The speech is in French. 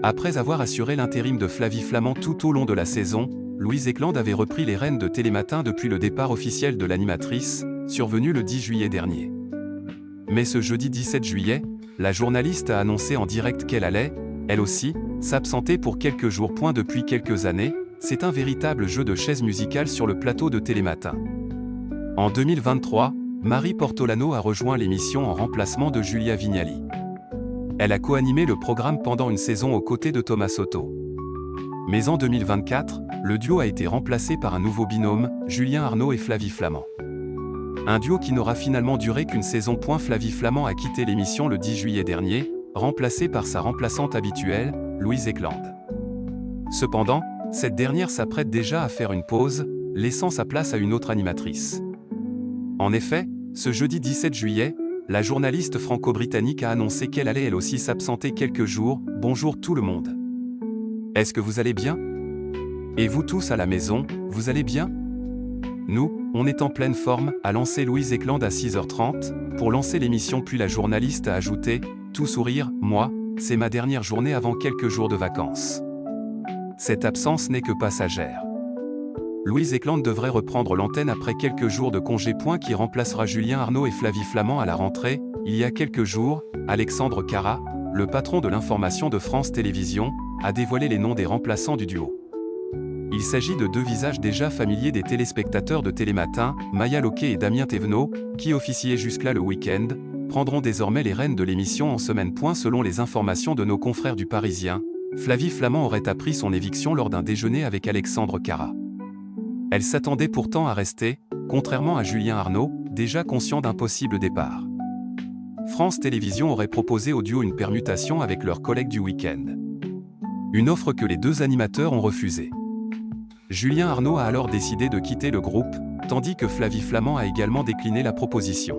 Après avoir assuré l'intérim de Flavie Flament tout au long de la saison, Louise Ekland avait repris les rênes de Télématin depuis le départ officiel de l'animatrice, survenu le 10 juillet dernier. Mais ce jeudi 17 juillet, la journaliste a annoncé en direct qu'elle allait, elle aussi, s'absenter pour quelques jours. Depuis quelques années, c'est un véritable jeu de chaises musicales sur le plateau de Télématin. En 2023, Marie Portolano a rejoint l'émission en remplacement de Julia Vignali. Elle a co-animé le programme pendant une saison aux côtés de Thomas Soto. Mais en 2024, le duo a été remplacé par un nouveau binôme, Julien Arnaud et Flavie Flament. Un duo qui n'aura finalement duré qu'une saison. Flavie Flament a quitté l'émission le 10 juillet dernier, remplacée par sa remplaçante habituelle, Louise Ekland. Cependant, cette dernière s'apprête déjà à faire une pause, laissant sa place à une autre animatrice. En effet, ce jeudi 17 juillet, la journaliste franco-britannique a annoncé qu'elle allait elle aussi s'absenter quelques jours. Bonjour tout le monde. Est-ce que vous allez bien? Et vous tous à la maison, vous allez bien? Nous, on est en pleine forme, a lancé Louise Ekland à 6h30, pour lancer l'émission. Puis la journaliste a ajouté, tout sourire, moi, c'est ma dernière journée avant quelques jours de vacances. Cette absence n'est que passagère. Louise Ekland devrait reprendre l'antenne après quelques jours de congé. Qui remplacera Julien Arnaud et Flavie Flament à la rentrée. Il y a quelques jours, Alexandre Cara, le patron de l'information de France Télévisions, a dévoilé les noms des remplaçants du duo. Il s'agit de deux visages déjà familiers des téléspectateurs de Télématin, Maya Loquet et Damien Thévenot, qui officiaient jusque-là le week-end, prendront désormais les rênes de l'émission en semaine. Selon les informations de nos confrères du Parisien, Flavie Flament aurait appris son éviction lors d'un déjeuner avec Alexandre Cara. Elle s'attendait pourtant à rester, contrairement à Julien Arnaud, déjà conscient d'un possible départ. France Télévisions aurait proposé au duo une permutation avec leurs collègues du week-end. Une offre que les deux animateurs ont refusée. Julien Arnaud a alors décidé de quitter le groupe, tandis que Flavie Flament a également décliné la proposition.